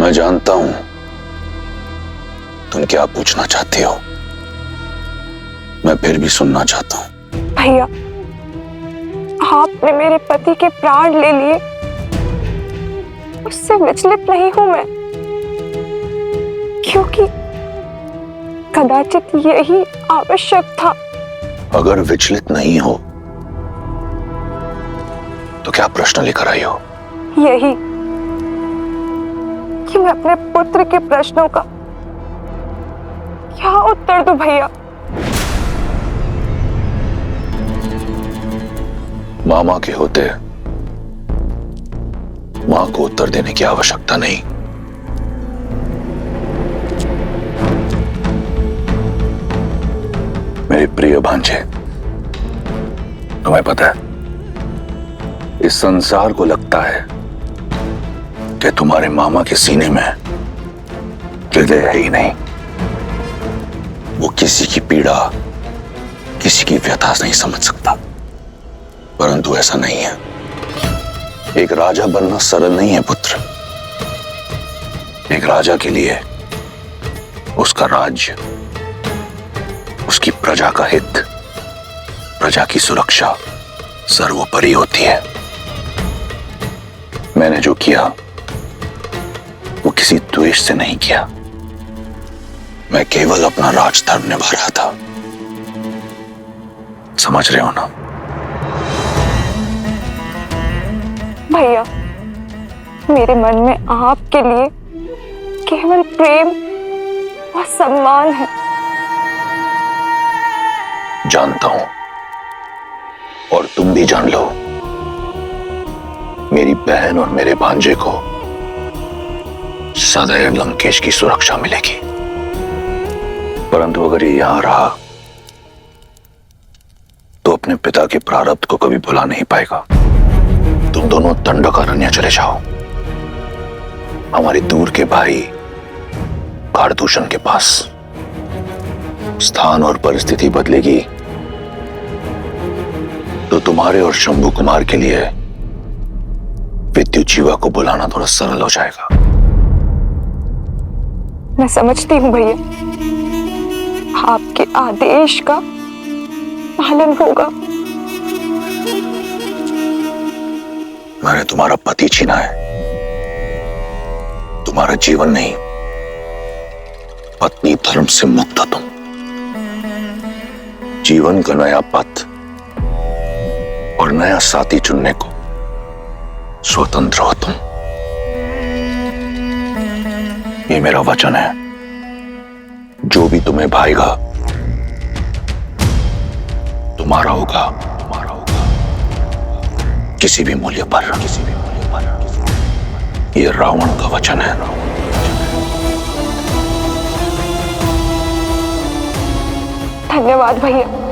मैं जानता हूं तुम क्या पूछना चाहती हो। मैं फिर भी सुनना चाहता हूं। भैया, आपने मेरे पति के प्राण ले लिए, उससे विचलित नहीं हूं मैं, क्योंकि कदाचित यही आवश्यक था। अगर विचलित नहीं हो तो क्या प्रश्न लेकर आई हो? यही कि मैं अपने पुत्र के प्रश्नों का क्या उत्तर दूं भैया। मामा के होते मां को उत्तर देने की आवश्यकता नहीं। मेरे प्रिय भांजे, तुम्हें पता है इस संसार को लगता है कि तुम्हारे मामा के सीने में हृदय है ही नहीं। वो किसी की पीड़ा, किसी की व्यथा नहीं समझ सकता, परंतु ऐसा नहीं है। एक राजा बनना सरल नहीं है पुत्र। एक राजा के लिए उसका राज्य, उसकी प्रजा का हित, प्रजा की सुरक्षा सर्वोपरि होती है। मैंने जो किया वो किसी द्वेष से नहीं किया। मैं केवल अपना राजधर्म निभा रहा था। समझ रहे हो ना? भैया, मेरे मन में आपके लिए केवल प्रेम और सम्मान है। जानता हूं, और तुम भी जान लो। मेरी बहन और मेरे भांजे को सदैव लंकेश की सुरक्षा मिलेगी, परंतु अगर ये यहां रहा तो अपने पिता के प्रारब्ध को कभी भुला नहीं पाएगा। तुम दोनों दंडकारण्य चले जाओ, हमारे दूर के भाई कारदूषण के पास। स्थान और परिस्थिति बदलेगी तो तुम्हारे और शंभू कुमार के लिए विद्युत जीवा को बुलाना थोड़ा सरल हो जाएगा। मैं समझती हूँ भैया, आपके आदेश का पालन होगा। मैंने तुम्हारा पति छीना है, तुम्हारा जीवन नहीं। पत्नी धर्म से मुक्त हो तुम। जीवन का नया पथ और नया साथी चुनने को स्वतंत्र हो तुम। ये मेरा वचन है, जो भी तुम्हें भाएगा तुम्हारा होगा, तुम्हारा होगा, किसी भी मूल्य पर, किसी भी मूल्य पर। ये रावण का वचन है। धन्यवाद भैया।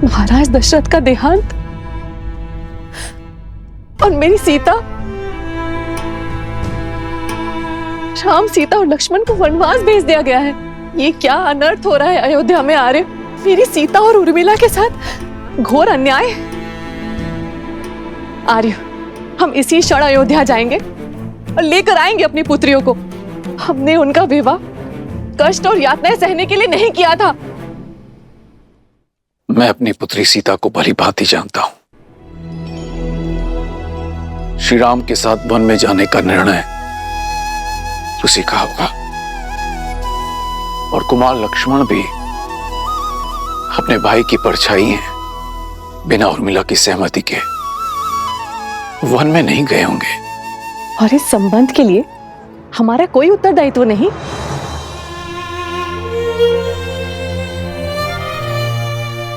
महाराज दशरथ का देहांत और मेरी सीता, राम, सीता और लक्ष्मण को वनवास भेज दिया गया है। ये क्या अनर्थ हो रहा है अयोध्या में आर्य? मेरी सीता और उर्मिला के साथ घोर अन्याय। आर्य, हम इसी क्षण अयोध्या जाएंगे और लेकर आएंगे अपनी पुत्रियों को। हमने उनका विवाह कष्ट और यातनाएं सहने के लिए नहीं किया था। मैं अपनी पुत्री सीता को भली भांति जानता हूं। श्री राम के साथ वन में जाने का निर्णय उसी का होगा, और कुमार लक्ष्मण भी अपने भाई की परछाई हैं, बिना उर्मिला की सहमति के वन में नहीं गए होंगे। और इस संबंध के लिए हमारा कोई उत्तरदायित्व नहीं।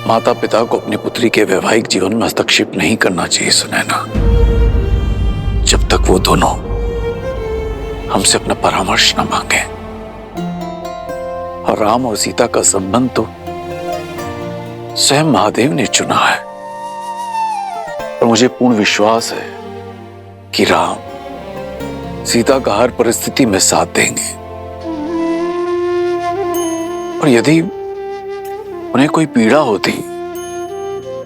माता पिता को अपनी पुत्री के वैवाहिक जीवन में हस्तक्षेप नहीं करना चाहिए सुनैना, जब तक वो दोनों हमसे अपना परामर्श न मांगे। और राम और सीता का संबंध तो स्वयं महादेव ने चुना है। और मुझे पूर्ण विश्वास है कि राम सीता का हर परिस्थिति में साथ देंगे। और यदि उन्हें कोई पीड़ा होती,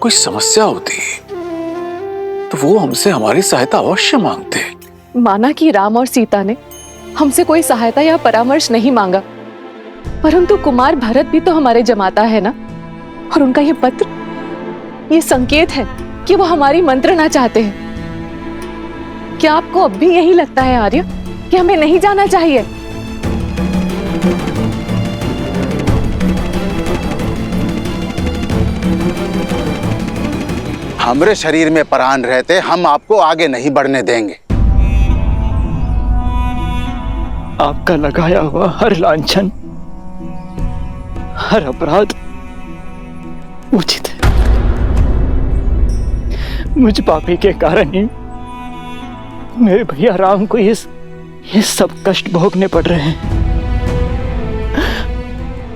कोई समस्या होती, तो वो हमसे हमारी सहायता अवश्य मांगते। माना कि राम और सीता ने हमसे कोई सहायता या परामर्श नहीं मांगा, परंतु कुमार भरत भी तो हमारे जमाता है ना। और उनका ये पत्र, ये संकेत है कि वो हमारी मंत्रणा चाहते हैं। क्या आपको अब भी यही लगता है आर्य कि हमें नहीं जाना चाहिए? हमारे शरीर में प्राण रहते हम आपको आगे नहीं बढ़ने देंगे। आपका लगाया हुआ हर लांछन, हर अपराध उचित है। मुझ पापी के कारण ही मेरे भैया राम को ये सब कष्ट भोगने पड़ रहे हैं।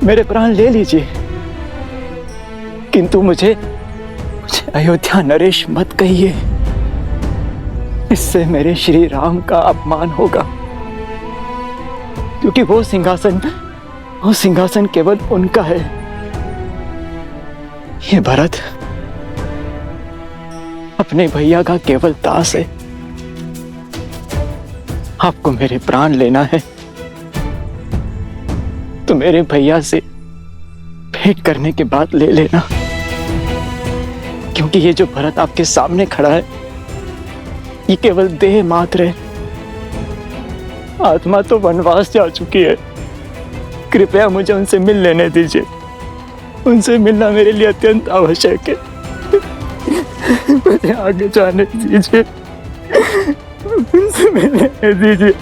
मेरे प्राण ले लीजिए, किंतु मुझे अयोध्या नरेश मत कहिए। इससे मेरे श्री राम का अपमान होगा, क्योंकि वो सिंहासन केवल उनका है। ये भरत अपने भैया का केवल दास है। आपको मेरे प्राण लेना है तो मेरे भैया से भेंट करने के बाद ले लेना, क्योंकि ये जो भरत आपके सामने खड़ा है ये केवल देह मात्र है। आत्मा तो वनवास जा चुकी है। कृपया मुझे उनसे मिल लेने दीजिए। उनसे मिलना मेरे लिए अत्यंत आवश्यक है। मुझे आगे जाने दीजिए, उनसे मिलने दीजिए।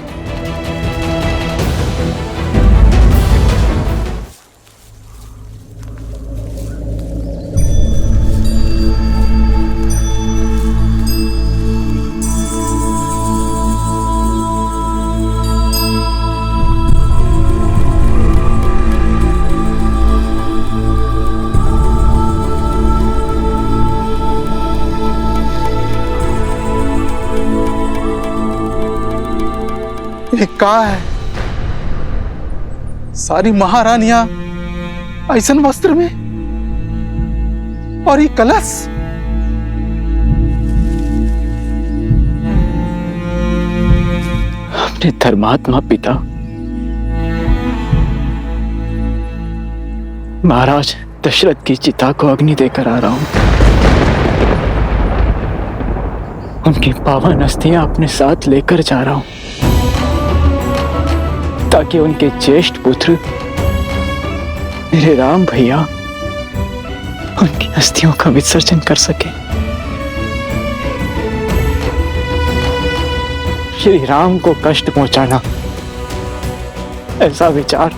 ये कहाँ है? सारी महारानियां ऐसन वस्त्र में, और ये कलश। अपने धर्मात्मा पिता महाराज दशरथ की चिता को अग्नि देकर आ रहा हूं। उनकी पावन अस्थियां अपने साथ लेकर जा रहा हूं, ताकि उनके ज्येष्ठ पुत्र मेरे राम भैया उनकी अस्थियों का विसर्जन कर सके। श्री राम को कष्ट पहुंचाना, ऐसा विचार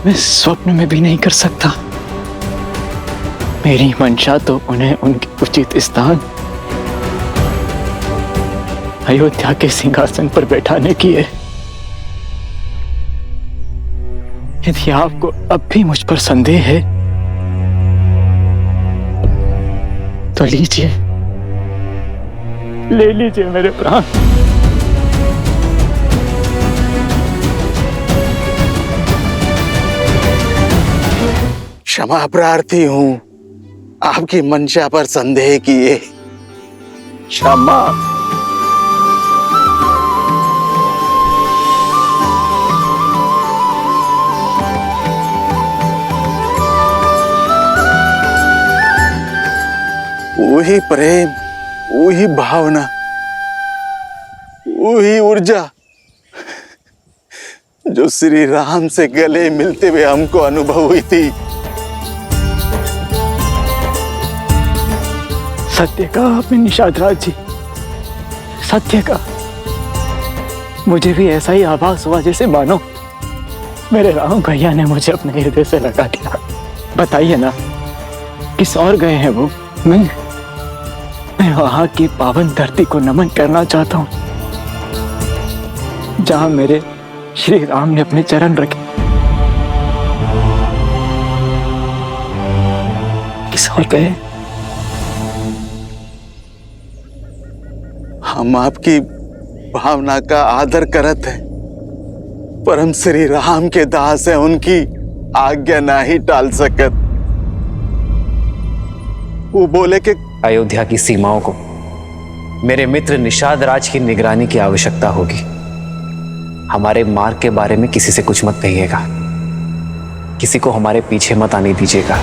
मैं स्वप्न में भी नहीं कर सकता। मेरी मंशा तो उन्हें उनके उचित स्थान अयोध्या के सिंहासन पर बैठाने की है। यदि आपको अब भी मुझ पर संदेह है तो लीजिए, ले लीजिए मेरे प्राण। क्षमा प्रार्थी हूं आपकी मंशा पर संदेह किए। क्षमा। वही प्रेम, वही भावना, वही ऊर्जा जो श्री राम से गले मिलते हुए हमको अनुभव हुई थी। सत्य का आपने निषाद राज जी, सत्य का। मुझे भी ऐसा ही आभास हुआ जैसे मानो मेरे राम भैया ने मुझे अपने हृदय से लगा दिया। बताइए ना, किस और गए हैं वो? मैं वहां की पावन धरती को नमन करना चाहता हूं, जहां मेरे श्री राम ने अपने चरण रखे। और कहे हम आपकी भावना का आदर करत है, पर हम श्री राम के दास है, उनकी आज्ञा ना ही टाल सकत। वो बोले कि अयोध्या की सीमाओं को मेरे मित्र निषाद राज की निगरानी की आवश्यकता होगी। हमारे मार्ग के बारे में किसी से कुछ मत कहिएगा, किसी को हमारे पीछे मत आने दीजिएगा।